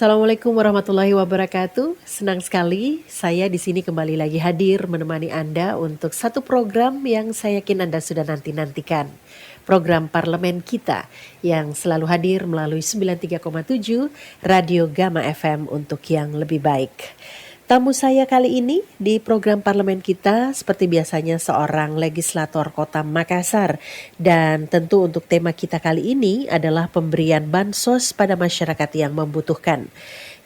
Assalamualaikum warahmatullahi wabarakatuh. Senang sekali saya di sini kembali lagi hadir menemani Anda untuk satu program yang saya yakin Anda sudah nanti-nantikan. Program Parlemen Kita yang selalu hadir melalui 93,7 Radio Gama FM untuk yang lebih baik. Tamu saya kali ini di program Parlemen Kita seperti biasanya seorang legislator Kota Makassar, dan tentu untuk tema kita kali ini adalah pemberian bansos pada masyarakat yang membutuhkan.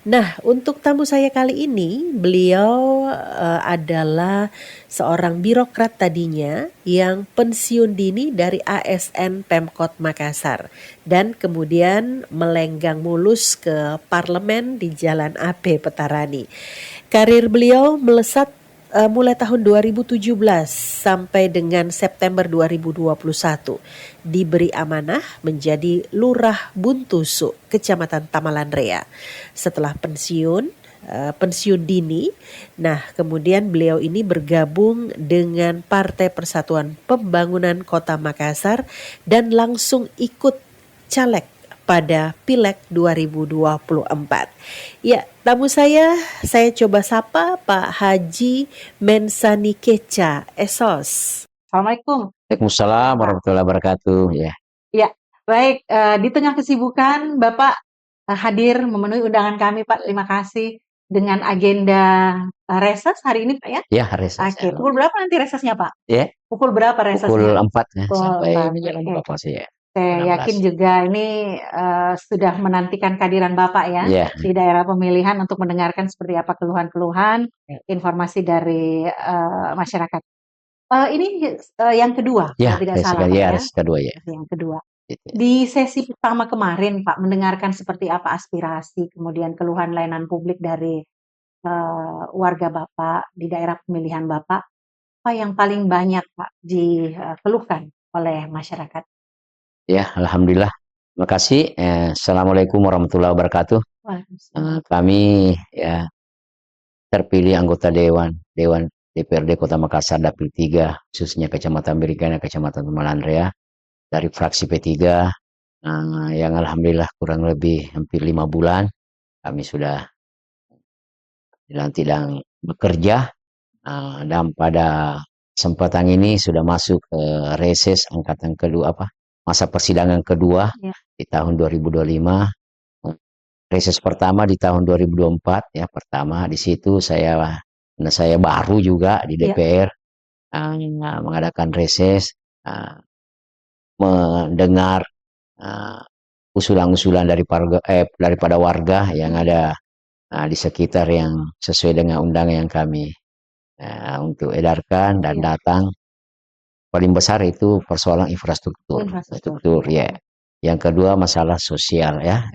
Nah, untuk tamu saya kali ini, beliau adalah seorang birokrat tadinya yang pensiun dini dari ASN Pemkot Makassar dan kemudian melenggang mulus ke parlemen di Jalan AP Petarani. Karir beliau melesat mulai tahun 2017 sampai dengan September 2021. Diberi amanah menjadi Lurah Buntusu, Kecamatan Tamalanrea. Setelah pensiun dini, nah kemudian beliau ini bergabung dengan Partai Persatuan Pembangunan Kota Makassar dan langsung ikut caleg pada Pileg 2024. Ya, tamu saya coba sapa Pak Haji Mensani Keca Esos. Assalamualaikum. Waalaikumsalam warahmatullahi wabarakatuh. Ya, baik. Di tengah kesibukan, Bapak hadir memenuhi undangan kami, Pak. Terima kasih. Dengan agenda reses hari ini, Pak ya? Ya, reses. Oke, pukul berapa nanti resesnya, Pak? Ya. Pukul berapa resesnya? Pukul 4 ya, sampai 4. menjelang Bapak sih ya. Saya 16. yakin juga ini sudah menantikan kehadiran Bapak ya di daerah pemilihan untuk mendengarkan seperti apa keluhan-keluhan, informasi dari masyarakat. Ini yang kedua, Ya, kalau tidak salah, Pak, ya. kedua ya. Yang kedua. Di sesi pertama kemarin, Pak, mendengarkan seperti apa aspirasi, kemudian keluhan layanan publik dari warga Bapak di daerah pemilihan Bapak, apa yang paling banyak, Pak, dikeluhkan oleh masyarakat? Ya, alhamdulillah. Terima kasih. Assalamualaikum warahmatullahi wabarakatuh. Kami ya terpilih anggota Dewan DPRD Kota Makassar Dapil 3, khususnya Kecamatan Birikana, Kecamatan Tamalanrea, dari fraksi P3, yang alhamdulillah kurang lebih hampir 5 bulan kami sudah dilantik dan bekerja, dan pada kesempatan ini sudah masuk ke reses angkatan kedua, masa persidangan kedua di tahun 2025. Reses pertama di tahun 2024 ya, pertama di situ saya baru juga di DPR, mengadakan reses, mendengar usulan-usulan daripada warga yang ada di sekitar yang sesuai dengan undangan yang kami untuk edarkan dan datang. Paling besar itu persoalan infrastruktur ya. Yang kedua masalah sosial ya,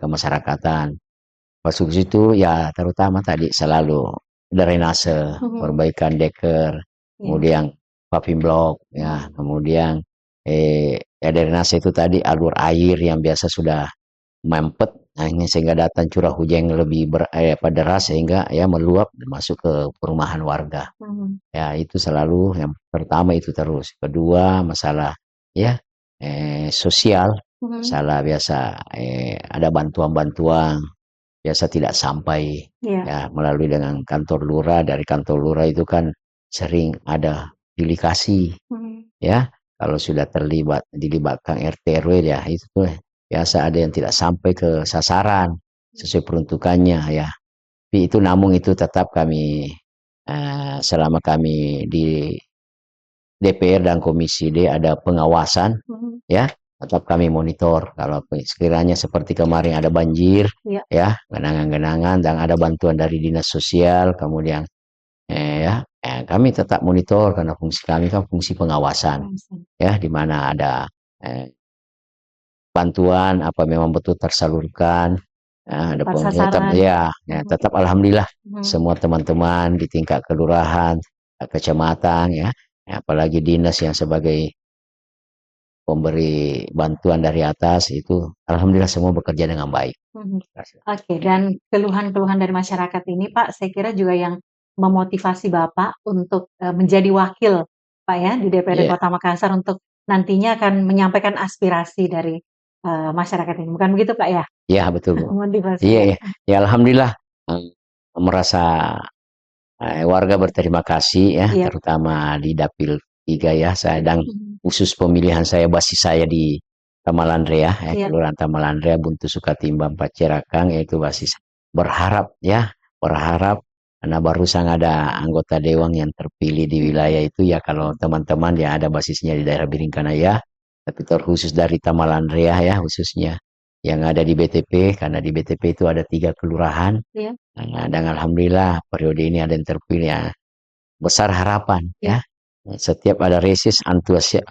kemasyarakatan. Masuk situ ya terutama tadi selalu drainase, perbaikan deker, kemudian paving block ya, kemudian drainase itu tadi alur air yang biasa sudah mempet, sehingga datang curah hujan yang lebih deras sehingga ya meluap masuk ke perumahan warga. Ya itu selalu yang pertama itu terus. Kedua masalah ya sosial, masalah biasa ada bantuan-bantuan biasa tidak sampai ya melalui dengan kantor lurah. Dari kantor lurah itu kan sering ada bilik kasih ya, kalau sudah dilibatkan RT RW ya itu tuh biasa ada yang tidak sampai ke sasaran sesuai peruntukannya ya. Tapi itu namun itu tetap kami selama kami di DPR dan Komisi D ada pengawasan ya, tetap kami monitor kalau sekiranya seperti kemarin ada banjir ya, genangan-genangan dan ada bantuan dari dinas sosial, kemudian kami tetap monitor karena fungsi kami kan fungsi pengawasan ya, di mana ada bantuan apa memang betul tersalurkan, ada tetap alhamdulillah semua teman-teman di tingkat kelurahan, kecamatan ya, apalagi dinas yang sebagai pemberi bantuan dari atas itu alhamdulillah semua bekerja dengan baik. Oke, dan keluhan-keluhan dari masyarakat ini Pak, saya kira juga yang memotivasi Bapak untuk menjadi wakil Pak ya di DPRD Kota Makassar untuk nantinya akan menyampaikan aspirasi dari masyarakat ini, bukan begitu Pak ya? Ya betul Bu. Motivasi Iya ya. ya. Ya alhamdulillah merasa warga berterima kasih ya, Iya. terutama di Dapil 3 ya. Saya dan Mhm. khusus pemilihan saya basis saya di Tamalandrea ya, Iya. Kelurahan Tamalandrea, Buntu Sukatimba 4 Cerakang, yaitu basis berharap ya, berharap karena barusan ada anggota dewan yang terpilih di wilayah itu ya, kalau teman-teman yang ada basisnya di daerah Biringkanaya, tapi terkhusus dari Tamalandrea ya khususnya yang ada di BTP, karena di BTP itu ada 3 kelurahan. Iya. Nah, dan alhamdulillah periode ini ada yang terpilih ya. Besar harapan Iya. ya. Setiap ada reses antusias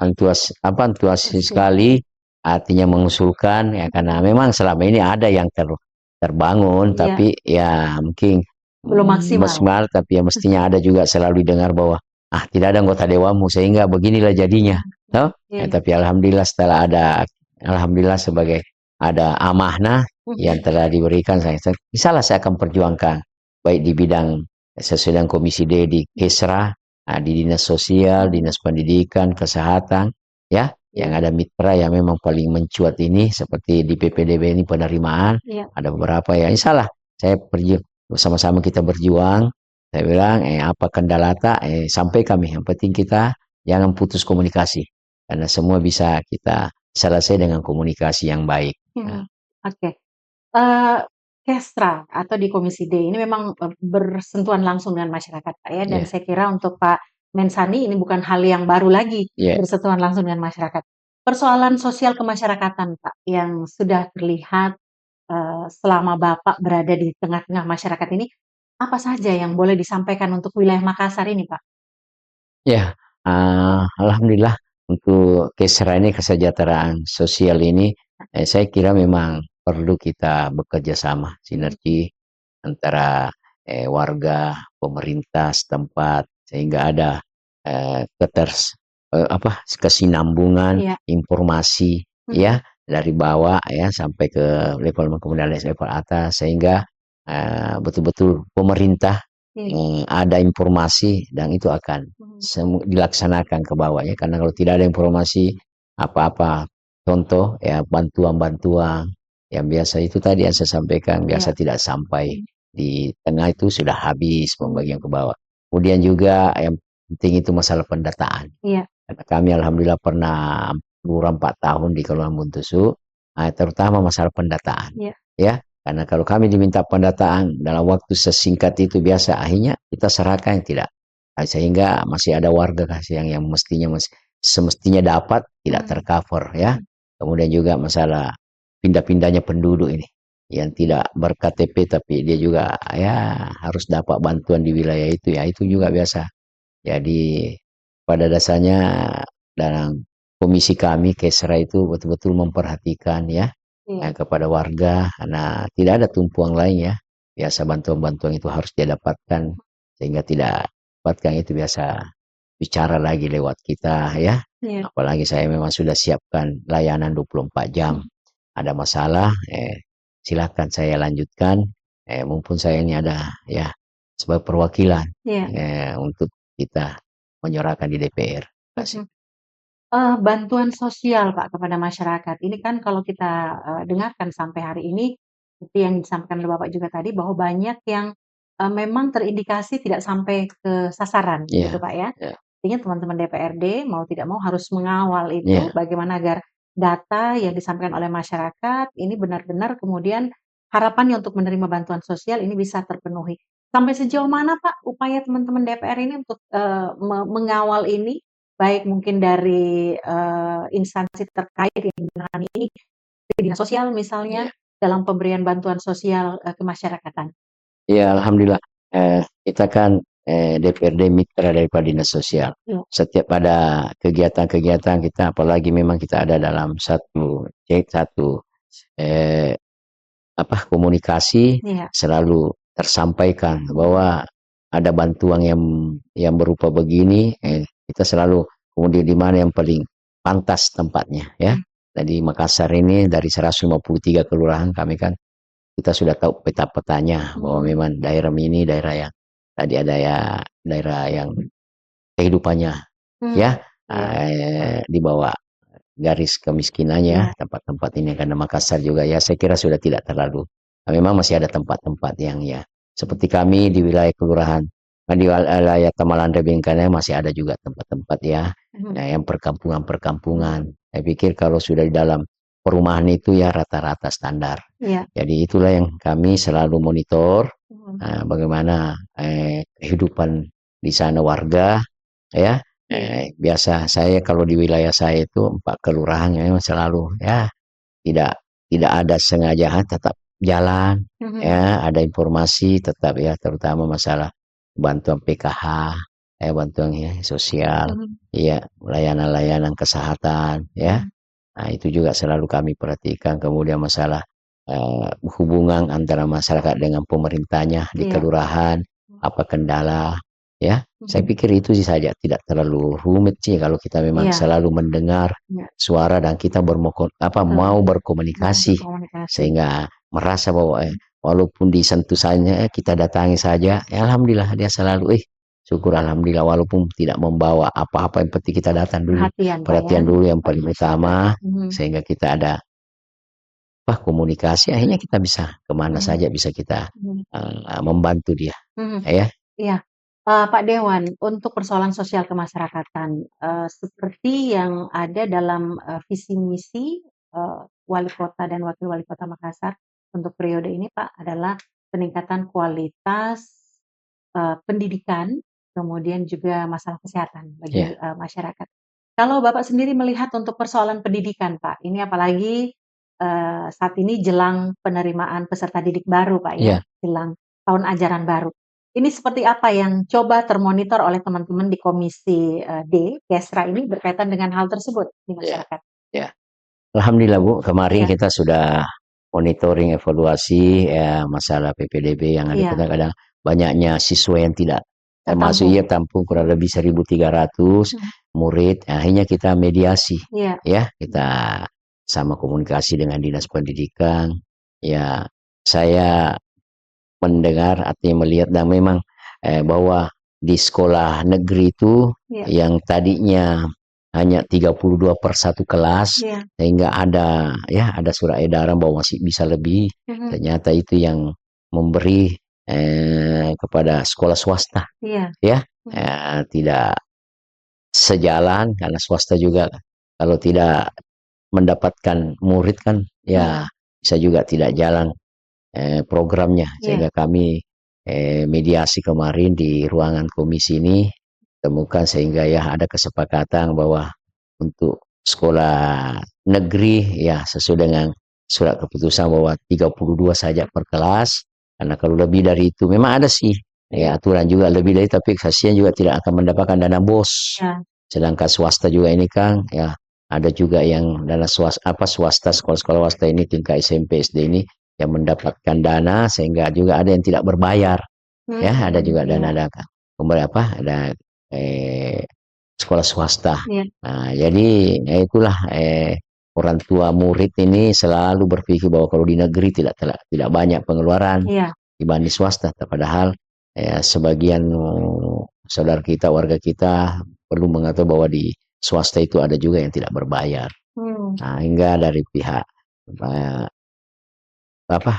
Siap. sekali, artinya mengusulkan ya, karena memang selama ini ada yang terbangun, Iya. tapi ya mungkin Belum maksimal. maksimal, tapi ya mestinya ada juga selalu dengar bahwa tidak ada anggota dewamu sehingga beginilah jadinya. Toh? Iya. Tapi alhamdulillah setelah ada, alhamdulillah sebagai ada amanah yang telah diberikan, insyaallah saya akan perjuangkan baik di bidang sesuai dengan Komisi D di Kesra, di Dinas Sosial, Dinas Pendidikan, Kesehatan, ya, yang ada mitra yang memang paling mencuat ini, seperti di PPDB ini penerimaan, Iya. ada beberapa ya, insyaallah saya sama-sama kita berjuang. Saya bilang, apa kendala sampai kami, yang penting kita jangan putus komunikasi, karena semua bisa kita selesai dengan komunikasi yang baik. Nah, Oke. Kesra atau di Komisi D ini memang bersentuhan langsung dengan masyarakat Pak ya, dan ya, saya kira untuk Pak Mensani ini bukan hal yang baru lagi ya. bersentuhan langsung dengan masyarakat. Persoalan sosial kemasyarakatan Pak yang sudah terlihat selama Bapak berada di tengah-tengah masyarakat ini, apa saja yang boleh disampaikan untuk wilayah Makassar ini Pak? Ya, alhamdulillah untuk Kesra ini, kesejahteraan sosial ini, saya kira memang perlu kita bekerja sama, sinergi antara warga, pemerintah setempat, sehingga ada kesinambungan Iya. informasi ya, dari bawah ya sampai ke level kemudian level atas, sehingga betul-betul pemerintah ada informasi dan itu akan dilaksanakan ke bawah ya, karena kalau tidak ada informasi apa-apa, contoh ya bantuan-bantuan yang biasa itu tadi yang saya sampaikan biasa tidak sampai di tengah, itu sudah habis pembagian ke bawah. Kemudian juga yang penting itu masalah pendataan. Iya. Karena kami alhamdulillah pernah 4 tahun di Kelurahan Buntusu, terutama masalah pendataan. Iya. Ya, karena kalau kami diminta pendataan dalam waktu sesingkat itu biasa akhirnya kita serahkan yang tidak. Sehingga masih ada warga yang semestinya dapat tidak tercover ya. Kemudian juga masalah pindah-pindahnya penduduk ini yang tidak ber-KTP, tapi dia juga ya harus dapat bantuan di wilayah itu ya, itu juga biasa. Jadi pada dasarnya dalam komisi kami Kesra itu betul-betul memperhatikan ya, kepada warga, karena tidak ada tumpuan lain ya. Biasa bantuan-bantuan itu harus dia dapatkan, sehingga tidak dapatkan itu biasa bicara lagi lewat kita ya. Iya. Apalagi saya memang sudah siapkan layanan 24 jam. Ada masalah, silakan saya lanjutkan. Mumpun saya ini ada ya sebagai perwakilan untuk kita menyuarakan di DPR. Terima kasih. Bantuan sosial Pak kepada masyarakat ini kan kalau kita dengarkan sampai hari ini, seperti yang disampaikan oleh Bapak juga tadi, bahwa banyak yang memang terindikasi tidak sampai ke sasaran, gitu Pak ya. Artinya teman-teman DPRD mau tidak mau harus mengawal itu, bagaimana agar data yang disampaikan oleh masyarakat ini benar-benar kemudian harapannya untuk menerima bantuan sosial ini bisa terpenuhi. Sampai sejauh mana Pak upaya teman-teman DPR ini untuk mengawal ini? Baik mungkin dari instansi terkait yang menangani ini, dinas sosial misalnya, dalam pemberian bantuan sosial kemasyarakatan. Ya alhamdulillah, kita kan DPRD mitra daripada dinas sosial. Setiap ada kegiatan-kegiatan kita, apalagi memang kita ada dalam satu komunikasi, selalu tersampaikan bahwa ada bantuan yang berupa begini, kita selalu kemudian di mana yang paling pantas tempatnya ya. Di Makassar ini dari 153 kelurahan kami kan kita sudah tahu peta-petanya bahwa memang daerah ini daerah yang tadi ada ya, daerah yang kehidupannya ya di bawah garis Ya. kemiskinannya, tempat-tempat ini karena Makassar juga ya saya kira sudah tidak terlalu. Memang masih ada tempat-tempat yang ya seperti kami di wilayah kelurahan, di wilayah Tamalanda Bengkana masih ada juga tempat-tempat ya, yang perkampungan-perkampungan. Saya pikir kalau sudah di dalam perumahan itu ya rata-rata standar. Iya. Jadi itulah yang kami selalu monitor bagaimana kehidupan di sana warga ya. Biasa saya kalau di wilayah saya itu 4 kelurahan memang selalu ya tidak tidak ada sengaja tetap jalan ya ada informasi tetap ya terutama masalah bantuan PKH bantuan ya sosial ya layanan-layanan kesehatan ya. Nah, itu juga selalu kami perhatikan kemudian masalah hubungan antara masyarakat dengan pemerintahnya di Iya. kelurahan apa kendala ya. Saya pikir itu sih saja tidak terlalu rumit sih kalau kita memang Iya. selalu mendengar Iya. suara dan kita mau berkomunikasi Berkomunikasi. sehingga merasa bahwa walaupun disentuhannya kita datangi saja ya alhamdulillah dia selalu syukur alhamdulillah walaupun tidak membawa apa-apa yang penting kita datang dulu perhatian dulu yang paling utama sehingga kita ada komunikasi akhirnya kita bisa kemana saja bisa kita membantu dia ya. Iya. Pak Dewan, untuk persoalan sosial kemasyarakatan, seperti yang ada dalam visi misi Wali Kota dan Wakil Wali Kota Makassar untuk periode ini Pak adalah peningkatan kualitas pendidikan, kemudian juga masalah kesehatan bagi masyarakat. Kalau Bapak sendiri melihat untuk persoalan pendidikan Pak, ini apalagi saat ini jelang penerimaan peserta didik baru Pak ya, jelang tahun ajaran baru. Ini seperti apa yang coba termonitor oleh teman-teman di Komisi D, Kesra ini berkaitan dengan hal tersebut di masyarakat? Ya. Alhamdulillah Bu, kemarin kita sudah monitoring evaluasi masalah PPDB yang ada kadang-kadang banyaknya siswa yang tidak termasuk tampung kurang lebih 1.300 murid. Akhirnya kita mediasi ya, kita sama komunikasi dengan Dinas Pendidikan. Ya, saya mendengar artinya melihat dan memang bahwa di sekolah negeri itu yang tadinya hanya 32 per satu kelas sehingga ada surat edaran bahwa masih bisa lebih. Ternyata itu yang memberi kepada sekolah swasta tidak sejalan karena swasta juga kalau tidak mendapatkan murid kan ya bisa juga tidak jalan programnya sehingga kami mediasi kemarin di ruangan komisi ini temukan sehingga ya ada kesepakatan bahwa untuk sekolah negeri ya sesuai dengan surat keputusan bahwa 32 saja per kelas karena kalau lebih dari itu memang ada sih aturan juga lebih dari tapi kasihan juga tidak akan mendapatkan dana BOS sedangkan swasta juga ini kan ya ada juga yang dana swasta sekolah-sekolah swasta ini tingkat SMP SD ini yang mendapatkan dana sehingga juga ada yang tidak berbayar ada juga dana ada sekolah swasta. Nah, jadi itulah orang tua murid ini selalu berpikir bahwa kalau di negeri tidak banyak pengeluaran dibanding swasta padahal sebagian saudara kita warga kita perlu mengetahui bahwa di swasta itu ada juga yang tidak berbayar. Nah, hingga dari pihak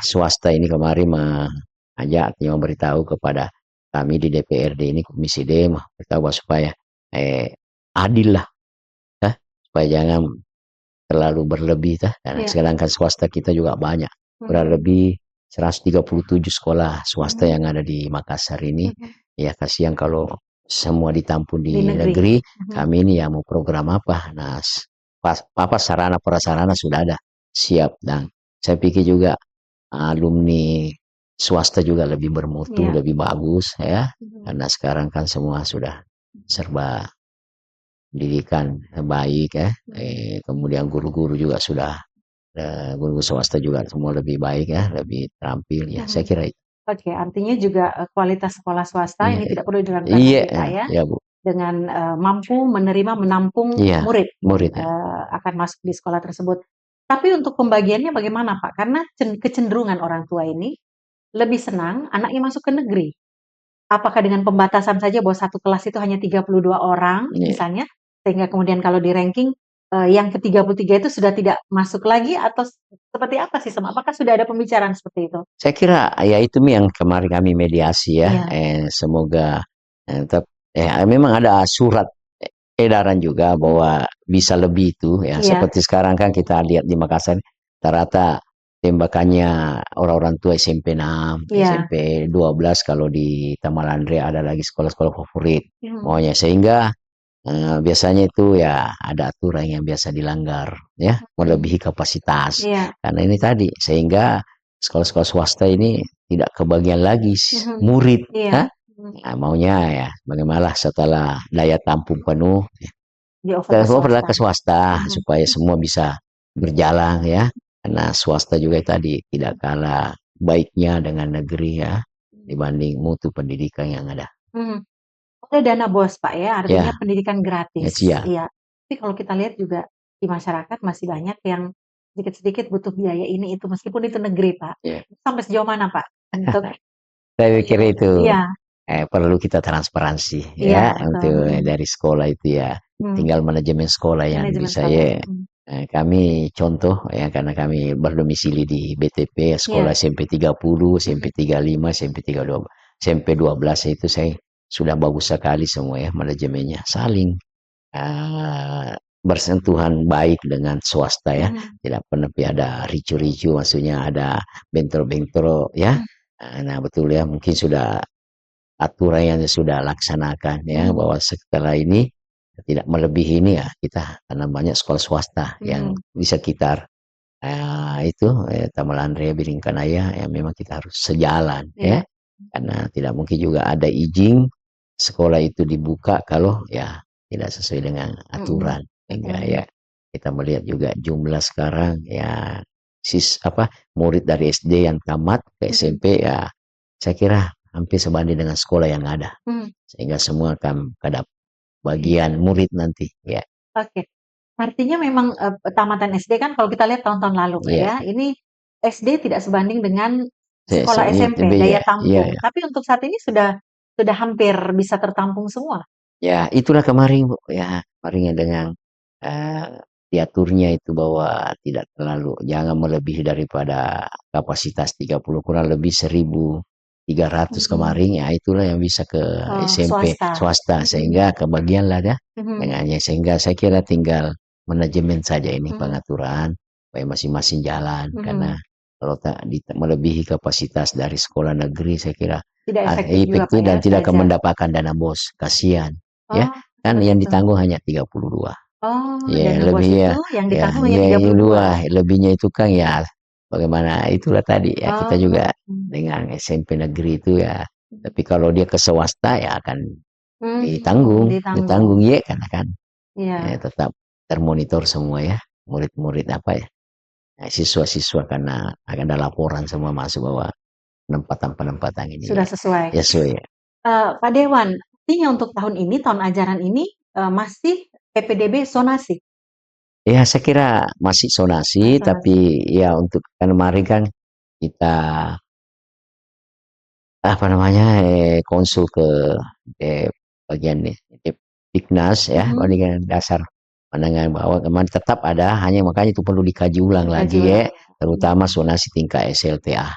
swasta ini kemarin artinya memberitahu kepada kami di DPRD ini Komisi D memberitahu supaya adil lah supaya jangan terlalu berlebih karena sedangkan swasta kita juga banyak kurang lebih 137 sekolah swasta yang ada di Makassar ini ya kasihan kalau semua ditampung di negeri. Kami ini mau program apa nah sarana prasarana sudah ada siap dan saya pikir juga alumni swasta juga lebih bermutu lebih bagus ya karena sekarang kan semua sudah serba pendidikan baik kemudian guru-guru juga sudah guru swasta juga semua lebih baik lebih terampil saya kira itu. Oke, artinya juga kualitas sekolah swasta ini tidak perlu diragukan lagi Pak ya Bu. Dengan mampu menampung murid akan masuk di sekolah tersebut. Tapi untuk pembagiannya bagaimana Pak? Karena kecenderungan orang tua ini lebih senang anaknya masuk ke negeri. Apakah dengan pembatasan saja bahwa satu kelas itu hanya 32 orang misalnya, sehingga kemudian kalau di ranking yang ke-33 itu sudah tidak masuk lagi atau seperti apa sistem? Apakah sudah ada pembicaraan seperti itu? Saya kira ya itu yang kemarin kami mediasi ya. Iya. Semoga memang ada surat edaran juga bahwa bisa lebih itu ya. Iya. Seperti sekarang kan kita lihat di Makassar rata-rata tembakannya orang-orang tua SMP 6, Iya. SMP 12, kalau di Tamalandre ada lagi sekolah-sekolah favorit. Mhm. Maunya sehingga biasanya itu ya ada aturan yang biasa dilanggar ya, melebihi kapasitas. Iya. Karena ini tadi sehingga sekolah-sekolah swasta ini tidak kebagian lagi murid. Iya. Nah, maunya ya bagaimana setelah daya tampung penuh Di-over ke ke swasta Mhm. supaya semua bisa berjalan ya. Karena swasta juga tadi tidak kalah baiknya dengan negeri ya dibanding mutu pendidikan yang ada. Mhm. Ada dana BOS Pak ya, artinya Ya, pendidikan gratis. ya. Iya. Tapi kalau kita lihat juga di masyarakat masih banyak yang sedikit-sedikit butuh biaya ini itu meskipun itu negeri Pak. Ya. Sampai sejauh mana Pak untuk Saya pikir itu Iya. perlu kita transparansi Iya, ya betul. untuk dari sekolah itu ya. Tinggal manajemen sekolah yang Manajemen bisa sekolah. ya. Kami contoh ya karena kami berdomisili di BTP ya, sekolah Iya. SMP 30, SMP 35, SMP 32, SMP 12 itu saya sudah bagus sekali semua ya manajemennya. Saling bersentuhan baik dengan swasta ya. Tidak pernah ada ricu-ricu, maksudnya ada bentrok-bentrok ya. Nah betul ya, mungkin sudah aturan yang sudah laksanakan ya bahwa setelah ini tidak melebihi ini ya kita, karena banyak sekolah swasta yang di sekitar itu Tamalandre, Biringkanaya yang memang kita harus sejalan ya, karena tidak mungkin juga ada izin sekolah itu dibuka kalau ya tidak sesuai dengan aturan. Sehingga ya kita melihat juga jumlah sekarang ya murid dari SD yang tamat ke SMP ya saya kira hampir sebanding dengan sekolah yang ada. Sehingga semua akan pada bagian murid nanti ya. Oke. Artinya memang tamatan SD kan kalau kita lihat tahun-tahun lalu Pak ya, ini SD tidak sebanding dengan sekolah SMP daya tampung. Tapi untuk saat ini sudah hampir bisa tertampung semua. Ya, itulah kemarin Bu ya, kemarin dengan diaturnya itu bahwa tidak terlalu, jangan melebihi daripada kapasitas 30, kurang lebih 1.300 kemarin ya, itulah yang bisa ke SMP swasta sehingga kebagianlah ya dengannya, sehingga saya kira tinggal manajemen saja ini pengaturan supaya masing-masing jalan, karena kalau tak melebihi kapasitas dari sekolah negeri saya kira tidak efektif juga, efektif Pak, dan ya, tidak akan belajar. mendapatkan dana BOS, kasihan ya. Kan seperti yang itu. ditanggung hanya 32. Ya, dana BOS lebih ya, itu yang ya, ditanggung hanya ya, 32. lebihnya itu kan ya bagaimana itulah tadi ya, kita juga dengan SMP negeri itu ya, tapi kalau dia ke swasta ya akan ditanggung ya, karena kan tetap termonitor semua ya, murid-murid apa ya, siswa-siswa, karena akan ada laporan semua masuk bahwa penempatan ini sudah sesuai. Ya sesuai ya. Pak Dewan, artinya untuk tahun ini, tahun ajaran ini masih PPDB zonasi? Ya saya kira masih zonasi, tapi ya untuk kemarin kan kita konsul ke bagian Diknas ya, bagian dasar pandangan bahwa kemarin tetap ada, hanya makanya itu perlu dikaji ulang lagi ya, terutama zonasi tingkat SLTA.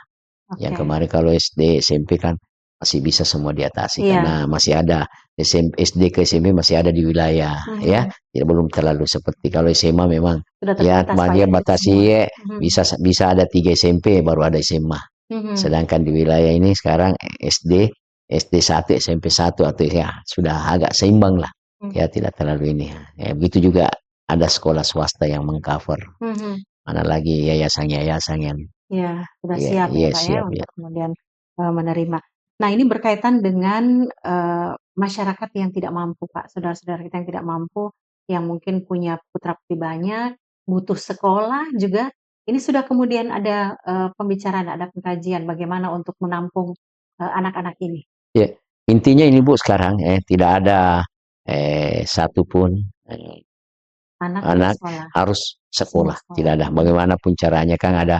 Yang kemarin kalau SD SMP kan masih bisa semua diatasi karena masih ada SD ke SMP masih ada di wilayah ya, belum terlalu seperti kalau SMA memang ya batasi ya, bisa ada 3 SMP baru ada SMA. Sedangkan di wilayah ini sekarang SD 1 SMP 1 atau ya sudah agak seimbang lah ya, tidak terlalu ini ya. Begitu juga ada sekolah swasta yang mengcover, mana lagi yayasan-yayasan yang sudah siap ya Pak ya untuk kemudian menerima. Nah ini berkaitan dengan masyarakat yang tidak mampu Pak, saudara-saudara kita yang tidak mampu, yang mungkin punya putra-putri banyak, butuh sekolah juga. Ini sudah kemudian ada pembicaraan, ada pengkajian bagaimana untuk menampung anak-anak ini. Ya, intinya ini Bu sekarang tidak ada satupun anak harus sekolah, tidak ada. Bagaimanapun caranya kan ada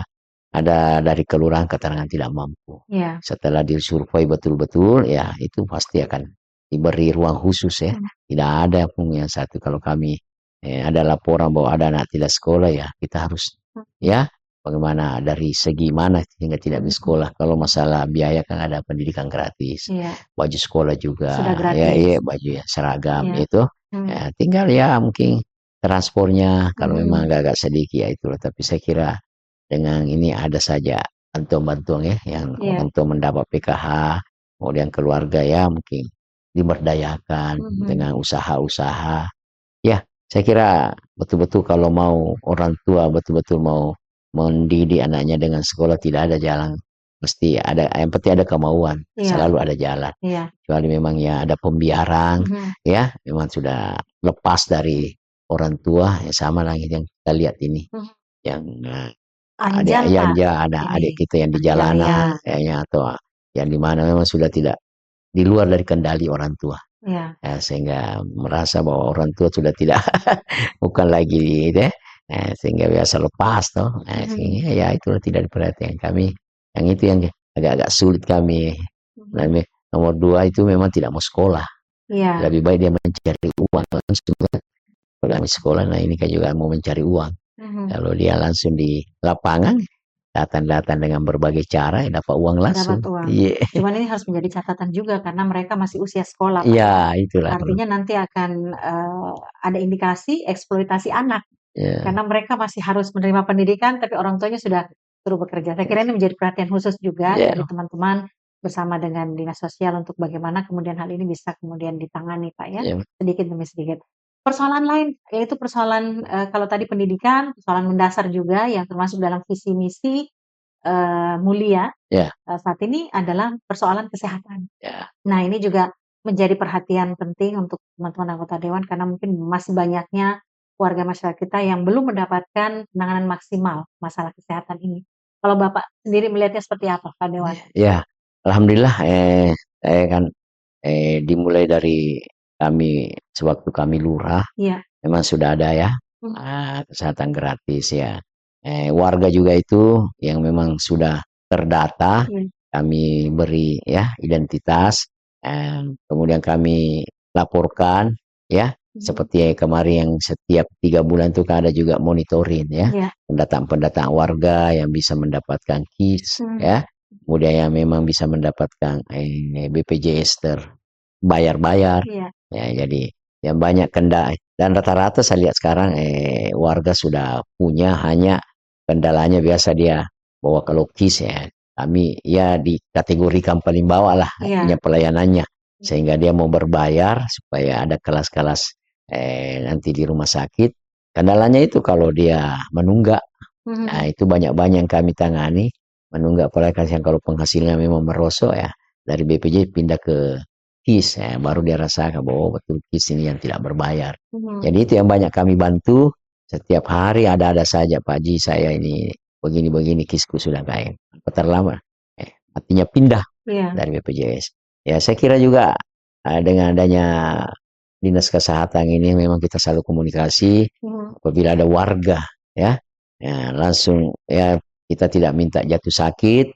dari kelurahan keterangan tidak mampu. Setelah disurvei betul-betul ya itu pasti akan diberi ruang khusus ya. Tidak ada pun yang satu, kalau kami ada laporan bahwa ada anak tidak sekolah, ya kita harus ya bagaimana dari segi mana sehingga tidak bisa sekolah. Kalau masalah biaya kan ada pendidikan gratis, Iya, baju sekolah sudah juga, ya gratis. iya baju ya seragam Iya. itu. Ya, tinggal ya mungkin transportnya kalau memang agak-agak sedikit ya itulah. Tapi saya kira dengan ini ada saja bantuan-bantuan ya yang Iya. untuk mendapat PKH, kemudian keluarga ya mungkin diberdayakan dengan usaha-usaha. Ya, saya kira betul-betul kalau mau orang tua betul-betul mau mendidik anaknya dengan sekolah tidak ada jalan. Mesti ada, yang penting ada kemauan, Iya. selalu ada jalan. Iya. Kecuali memang ya ada pembiaran, ya memang sudah lepas dari orang tua, ya sama lah yang kita lihat ini. Yang Anjang, Pak. ada Ini, adik kita yang di Anjang, jalanan, ya. kayaknya atau yang di mana memang sudah tidak di luar dari kendali orang tua. Iya. Sehingga merasa bahwa orang tua sudah tidak bukan lagi deh, sehingga biasa lepas toh, sehingga ya itulah tidak diperhatikan kami. Yang itu yang agak-agak sulit kami. Nomor 2 itu memang tidak mau sekolah. Iya. Lebih baik dia mencari uang langsung. Kalau kami sekolah, nah ini kan juga mau mencari uang. Kalau dia langsung di lapangan, datang-datang dengan berbagai cara, dapat uang langsung. Dapat uang. Iya. Cuman ini harus menjadi catatan juga karena mereka masih usia sekolah, Pak. Iya, itulah. Artinya nanti akan ada indikasi eksploitasi anak. Iya. Karena mereka masih harus menerima pendidikan, tapi orang tuanya sudah suruh bekerja. Saya kira ini menjadi perhatian khusus juga Iya. dari teman-teman bersama dengan dinas sosial untuk bagaimana kemudian hal ini bisa kemudian ditangani, Pak ya, Iya. sedikit demi sedikit. Persoalan lain yaitu persoalan kalau tadi pendidikan, persoalan mendasar juga yang termasuk dalam visi misi mulia Ya. saat ini adalah persoalan kesehatan. Ya. Nah ini juga menjadi perhatian penting untuk teman-teman anggota dewan karena mungkin masih banyaknya warga masyarakat kita yang belum mendapatkan penanganan maksimal masalah kesehatan ini. Kalau Bapak sendiri melihatnya seperti apa, Pak Dewan? Ya, alhamdulillah saya kan dimulai dari kami sewaktu kami lurah, Iya. memang sudah ada ya kesehatan gratis ya. Warga juga itu yang memang sudah terdata, kami beri ya identitas, kemudian kami laporkan ya. Seperti kemarin yang setiap 3 bulan itu kan ada juga monitoring ya, pendataan warga yang bisa mendapatkan KIS ya, kemudian yang memang bisa mendapatkan BPJS terbayar-bayar ya, jadi yang banyak kendala dan rata-rata saya lihat sekarang warga sudah punya, hanya kendalanya biasa dia bahwa kalau KIS ya kami ya dikategorikan paling bawah lah artinya pelayanannya, sehingga dia mau berbayar supaya ada kelas-kelas nanti di rumah sakit. Kendalanya itu kalau dia menunggak, nah itu banyak-banyak yang kami tangani, menunggak apalagi yang kalau penghasilannya memang merosot ya, dari BPJS pindah ke KIS ya, baru dia rasakan bahwa betul KIS ini yang tidak berbayar. Jadi itu yang banyak kami bantu. Setiap hari ada saja, Pak Haji saya ini begini-begini KISku sudah kayak terlama, artinya pindah dari BPJS. Ya saya kira juga dengan adanya dinas kesehatan ini memang kita selalu komunikasi apabila ada warga ya langsung ya kita tidak minta jatuh sakit,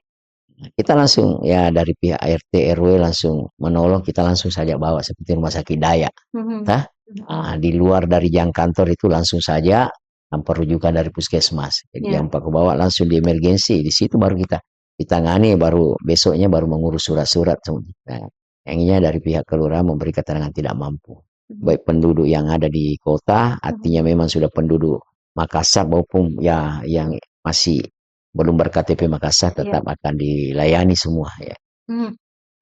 kita langsung ya dari pihak RT RW langsung menolong, kita langsung saja bawa seperti rumah sakit Dayak. Di luar dari jang kantor itu langsung saja tanpa rujukan dari puskesmas. Jadi yang Pak bawa langsung di emergensi, di situ baru kita ditangani, baru besoknya baru mengurus surat-surat. Nah, yang ini dari pihak kelurahan memberi keterangan tidak mampu. Baik penduduk yang ada di kota, artinya memang sudah penduduk Makassar maupun ya yang masih belum berKTP Makassar tetap akan dilayani semua ya.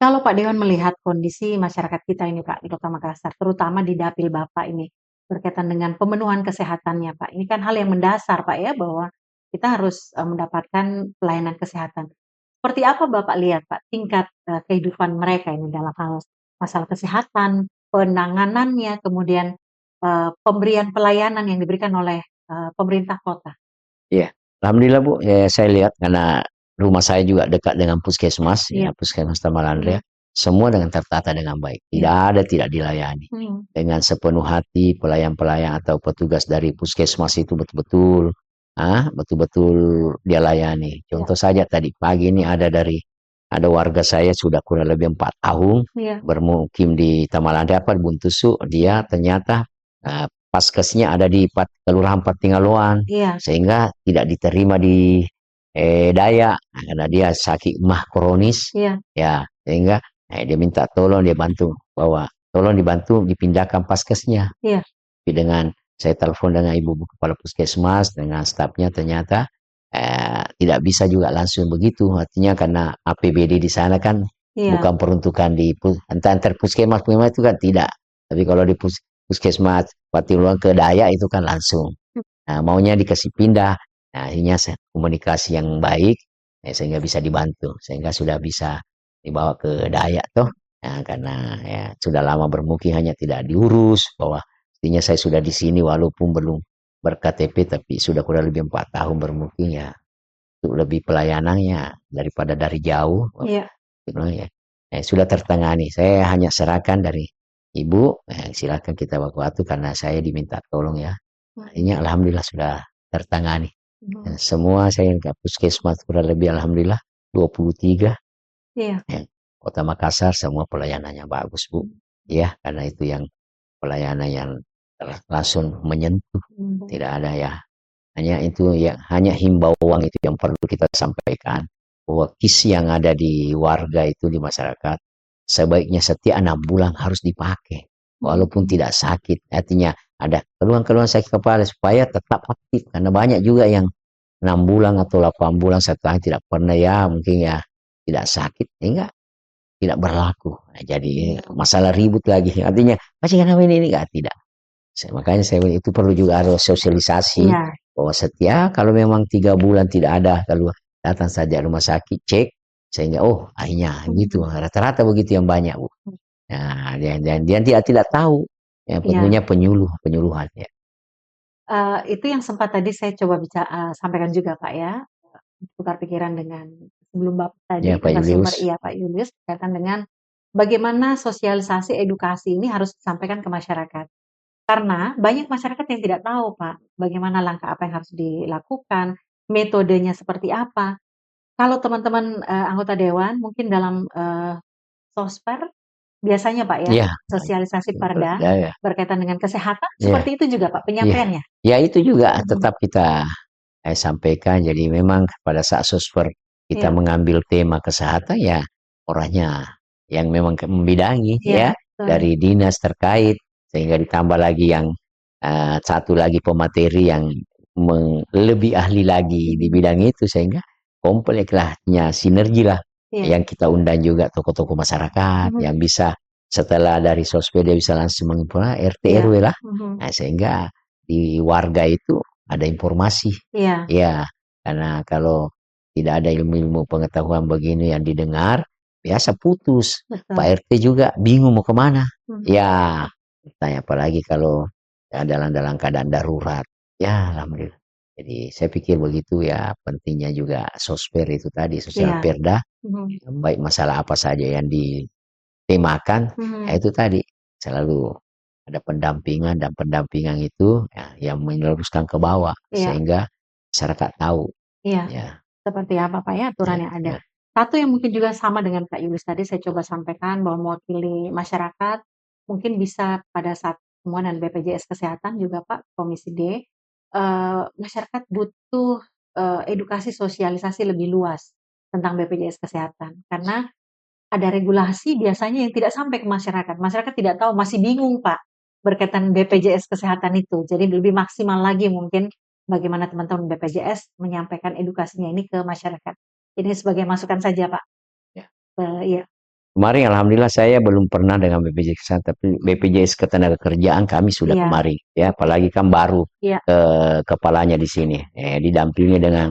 Kalau Pak Dewan melihat kondisi masyarakat kita ini Pak di Kota Makassar, terutama di dapil Bapak ini berkaitan dengan pemenuhan kesehatannya Pak. Ini kan hal yang mendasar Pak ya, bahwa kita harus mendapatkan pelayanan kesehatan. Seperti apa Bapak lihat Pak tingkat kehidupan mereka ini dalam hal masalah kesehatan, penanganannya, kemudian pemberian pelayanan yang diberikan oleh pemerintah kota? Iya, alhamdulillah Bu, saya lihat karena rumah saya juga dekat dengan puskesmas, ya puskesmas Tamalandria, semua dengan tertata dengan baik, tidak ada tidak dilayani. Dengan sepenuh hati pelayan-pelayan atau petugas dari puskesmas itu betul-betul dia layani. Contoh saja tadi pagi ini ada warga saya sudah kurang lebih 4 tahun bermukim di Tamalandria Buntusu, dia ternyata paskesnya ada di Kelurahan Patinggaluan, Iya, sehingga tidak diterima di Dayak karena dia sakit mah kronis, iya, ya sehingga dia minta tolong, dia bantu bahwa tolong dibantu dipindahkan paskesnya. iya. Tapi dengan saya telepon dengan ibu kepala puskesmas dengan stafnya, ternyata tidak bisa juga langsung begitu, artinya karena APBD di sana kan Iya. bukan peruntukan di antar puskesmas itu kan tidak, tapi kalau di puskesmas Patiluan ke Dayak itu kan langsung. Nah, maunya dikasih pindah. Nah, akhirnya komunikasi yang baik, sehingga bisa dibantu, sehingga sudah bisa dibawa ke Dayak toh. Nah, karena ya sudah lama bermukim hanya tidak diurus, bahwa artinya saya sudah di sini walaupun belum ber-KTP, tapi sudah kurang lebih 4 tahun bermukim ya, untuk lebih pelayanannya daripada dari jauh. Iya. Gitu ya. Sudah tertangani. Saya hanya serahkan dari ibu, silakan kita waktu karena saya diminta tolong ya. Akhirnya alhamdulillah sudah tertangani. Semua saya ke puskesmas kurang lebih alhamdulillah 23 Iya. ya. Kota Makassar semua pelayanannya bagus Bu. Ya, karena itu yang pelayanan yang langsung menyentuh. Tidak ada ya. Hanya itu ya, hanya himbauan itu yang perlu kita sampaikan, bahwa KIS yang ada di warga itu, di masyarakat, sebaiknya setiap 6 bulan harus dipakai walaupun tidak sakit. Artinya ada keluhan-keluhan sakit kepala supaya tetap aktif, karena banyak juga yang 6 bulan atau 8 bulan 1 tahun tidak pernah ya, mungkin ya tidak sakit sehingga tidak berlaku. Nah, jadi masalah ribut lagi, artinya masih kenapa ini enggak, tidak. Makanya saya itu perlu juga harus sosialisasi, Iya. bahwa setiap kalau memang 3 bulan tidak ada, kalau datang saja rumah sakit cek, sehingga akhirnya gitu, rata-rata begitu yang banyak Bu. Nah, dan dia tidak tahu, yang Iya. tentunya penyuluhan ya. Itu yang sempat tadi saya coba sampaikan juga Pak ya, tukar pikiran dengan sebelum Bapak tadi Ya Pak narasumber, Julius. iya Pak Julius, berkaitan dengan bagaimana sosialisasi edukasi ini harus disampaikan ke masyarakat. Karena banyak masyarakat yang tidak tahu Pak, bagaimana langkah apa yang harus dilakukan, metodenya seperti apa. Kalau teman-teman, anggota dewan mungkin dalam, sosper biasanya Pak ya, Iya, sosialisasi Perda ya, ya. berkaitan dengan kesehatan Iya, seperti itu juga Pak iya. penyampaiannya? Ya itu juga tetap kita sampaikan. Jadi memang pada saat sosper kita Iya. mengambil tema kesehatan ya orangnya yang memang membidangi Iya, ya, betul. dari dinas terkait, sehingga ditambah lagi yang satu lagi pemateri yang lebih ahli lagi di bidang itu, sehingga komplek lah, ya sinergi lah. Iya. Yang kita undang juga tokoh-tokoh masyarakat yang bisa setelah dari sosmed dia bisa langsung menginfokan RT Iya. RW lah. Nah, sehingga di warga itu ada informasi. Iya. Ya, karena kalau tidak ada ilmu-ilmu pengetahuan begini yang didengar, biasa putus. Betul. Pak RT juga bingung mau kemana. Ya, tanya apalagi kalau dalam keadaan darurat. Ya, alhamdulillah. Jadi saya pikir begitu ya, pentingnya juga sosper itu tadi, sosial Iya. perda, baik masalah apa saja yang ditemakan, itu tadi selalu ada pendampingan, dan pendampingan itu ya, yang meneruskan ke bawah, Iya. sehingga masyarakat tahu. Iya. Ya. Seperti apa Pak ya aturan yang ada. Ya. Satu yang mungkin juga sama dengan Kak Yulis tadi saya coba sampaikan bahwa mewakili masyarakat, mungkin bisa pada saat pertemuan dengan BPJS Kesehatan juga Pak, Komisi D, masyarakat butuh, edukasi sosialisasi lebih luas tentang BPJS Kesehatan. Karena ada regulasi biasanya yang tidak sampai ke masyarakat. Masyarakat tidak tahu, masih bingung Pak, berkaitan BPJS Kesehatan itu. Jadi lebih maksimal lagi mungkin bagaimana teman-teman BPJS menyampaikan edukasinya ini ke masyarakat. Ini sebagai masukan saja Pak. Ya. Iya. Kemarin alhamdulillah saya belum pernah dengan BPJS Kesehatan, tapi BPJS Ketenagakerjaan kami sudah Iya. kemarin. Ya, apalagi kan baru Iya. kepalanya di sini, didampingi dengan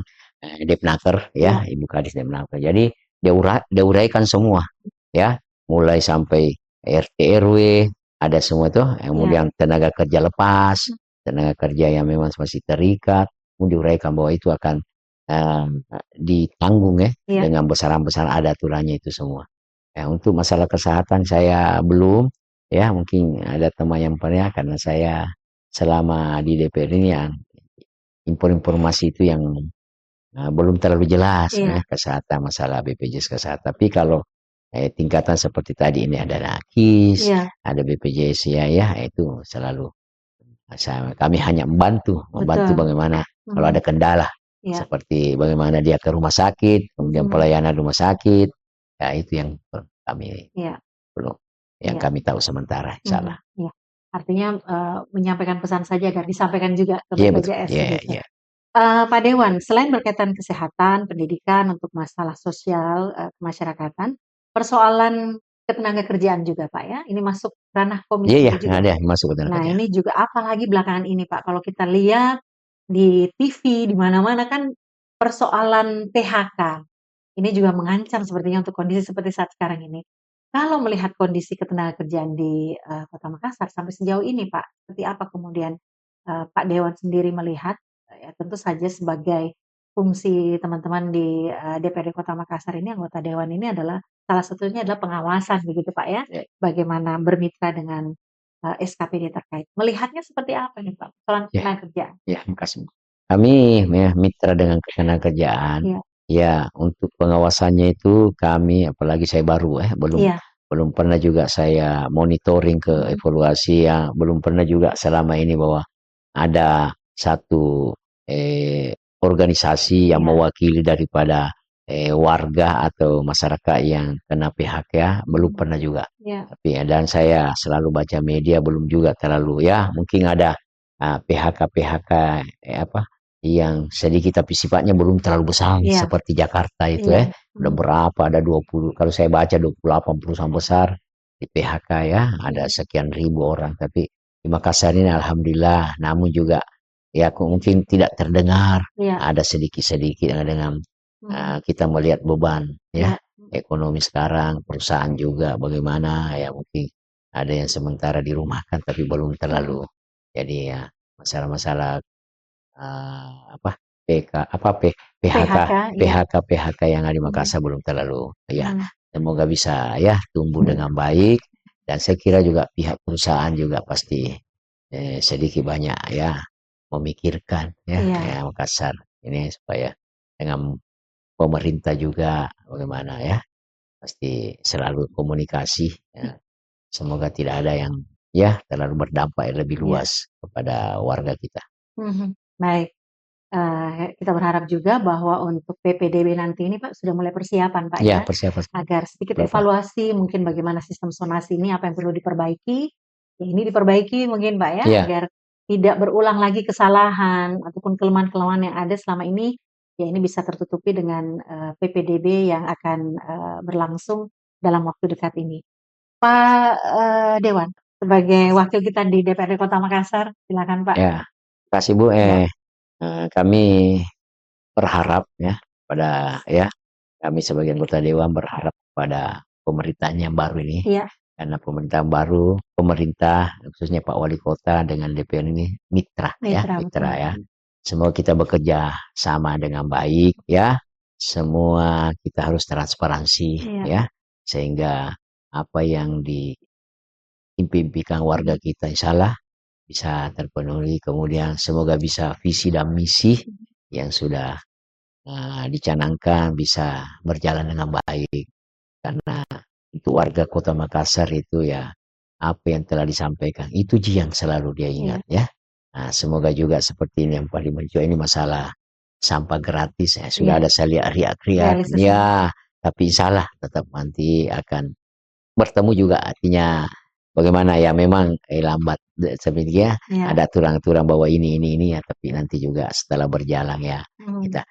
Depnaker ya, Ibu Kadis Depnaker. Jadi dia uraikan semua ya, mulai sampai RT RW ada semua tuh, kemudian tenaga kerja lepas, tenaga kerja yang memang masih terikat, diuraikan bahwa itu akan ditanggung ya, dengan besaran-besaran, ada aturannya itu semua. Ya, untuk masalah kesehatan saya belum, ya mungkin ada teman yang pernah, karena saya selama di DPR ini yang informasi itu yang belum terlalu jelas ya, kesehatan, masalah BPJS Kesehatan. Tapi kalau tingkatan seperti tadi ini ada NAKIS, ada BPJS ya, itu selalu Kami hanya membantu Betul. bagaimana kalau ada kendala, Ya. seperti bagaimana dia ke rumah sakit, kemudian pelayanan rumah sakit, ya itu yang kami Iya. belum, yang Iya. kami tahu sementara, insyaallah. Iya. Artinya menyampaikan pesan saja agar disampaikan juga ke Iya betul, BPJS iya gitu. iya. Pak Dewan, selain berkaitan kesehatan, pendidikan untuk masalah sosial, kemasyarakatan, persoalan ketenaga kerjaan juga Pak ya, ini masuk ranah Iya komisi iya, juga. ada masuk ke tenaga Nah kerja. ini juga apalagi belakangan ini Pak, kalau kita lihat di TV, di mana-mana kan persoalan PHK. Ini juga mengancam sepertinya untuk kondisi seperti saat sekarang ini. Kalau melihat kondisi ketenagakerjaan di, Kota Makassar sampai sejauh ini Pak, seperti apa kemudian, Pak Dewan sendiri melihat, ya tentu saja sebagai fungsi teman-teman di, DPRD Kota Makassar ini, anggota dewan ini adalah salah satunya adalah pengawasan begitu Pak ya, Ya. bagaimana bermitra dengan, SKPD terkait. Melihatnya seperti apa nih Pak, persoalan Ya. ketenagakerjaan? Ya, makasih. Kami ya mitra dengan ketenagakerjaan. Iya. Ya, untuk pengawasannya itu kami, apalagi saya baru Iya. belum pernah juga saya monitoring ke evaluasi, ya belum pernah juga selama ini bahwa ada satu organisasi yang Iya. mewakili daripada warga atau masyarakat yang kena PHK, ya belum pernah juga. Iya. Tapi dan saya selalu baca media, belum juga terlalu, ya mungkin ada PHK yang sedikit tapi sifatnya belum terlalu besar Iya. seperti Jakarta itu Iya. udah berapa, ada 20, kalau saya baca 28 perusahaan besar di PHK, ya ada sekian ribu orang. Tapi di Makassar ini alhamdulillah, namun juga ya mungkin tidak terdengar, Iya. ada sedikit-sedikit dengan kita melihat beban ya ekonomi sekarang, perusahaan juga bagaimana, ya mungkin ada yang sementara dirumahkan tapi belum terlalu. Jadi ya masalah-masalah PHK yang ada di Makassar belum terlalu, ya semoga bisa ya tumbuh dengan baik. Dan saya kira juga pihak perusahaan juga pasti sedikit banyak ya memikirkan ya Makassar ini supaya dengan pemerintah juga bagaimana ya, pasti selalu komunikasi ya. Semoga tidak ada yang ya terlalu berdampak yang lebih luas kepada warga kita. Baik, kita berharap juga bahwa untuk PPDB nanti ini Pak sudah mulai persiapan Pak Ya, ya, persiapan. agar sedikit evaluasi mungkin bagaimana sistem zonasi ini, apa yang perlu diperbaiki, ya ini diperbaiki mungkin Pak ya, Iya. agar tidak berulang lagi kesalahan ataupun kelemahan-kelemahan yang ada selama ini, ya ini bisa tertutupi dengan, PPDB yang akan, berlangsung dalam waktu dekat ini. Pak, Dewan, sebagai wakil kita di DPRD Kota Makassar, silakan Pak. Ya, terima kasih Bu. Kami berharap ya pada kami sebagai anggota dewan berharap pada pemerintahan yang baru ini. Iya. Karena pemerintahan baru, pemerintah khususnya Pak Wali Kota dengan DPR ini mitra ya. Semua kita bekerja sama dengan baik ya. Semua kita harus transparansi ya, sehingga apa yang diimpikan warga kita insyaallah bisa terpenuhi. Kemudian semoga bisa visi dan misi yang sudah dicanangkan bisa berjalan dengan baik. Karena untuk warga Kota Makassar itu ya apa yang telah disampaikan itu yang selalu dia ingat ya. Nah, semoga juga seperti ini yang paling mencuat ini masalah sampah gratis ya. Sudah ada saya lihat riak-riak ya, tapi salah tetap nanti akan bertemu juga, artinya bagaimana ya memang lambat sebenarnya ada aturan-aturan bahwa ini ya, tapi nanti juga setelah berjalan ya kita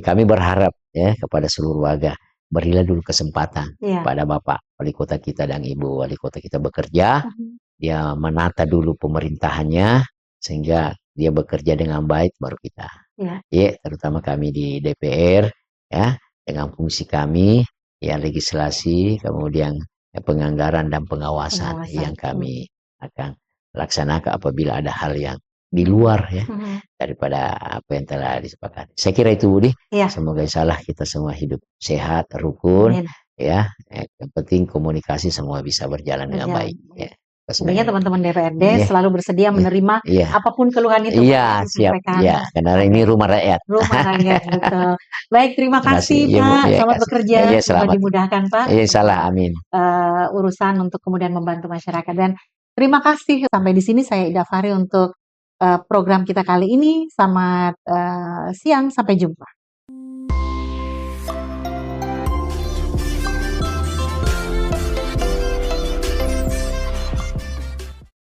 kami berharap ya kepada seluruh warga, berilah dulu kesempatan pada Bapak Wali Kota kita dan Ibu Wali Kota kita bekerja, dia menata dulu pemerintahannya sehingga dia bekerja dengan baik, baru kita ya terutama kami di DPR ya dengan fungsi kami ya legislasi, kemudian penganggaran dan pengawasan yang kami akan laksanakan apabila ada hal yang di luar ya daripada apa yang telah disepakati. Saya kira itu Budi. Semoga insyaallah kita semua hidup sehat, rukun ya. Yang penting komunikasi semua bisa berjalan dengan baik ya. Sebenarnya teman-teman DPRD selalu bersedia menerima apapun keluhan itu Iya, siap. Iya, karena ini rumah rakyat. Rumah rakyat, betul. Baik, terima kasih Pak. Selamat bekerja, semoga dimudahkan Pak. Insyaallah, amin. Urusan untuk kemudian membantu masyarakat, dan terima kasih. Sampai di sini saya Ida Fahri untuk program kita kali ini. Selamat siang, sampai jumpa.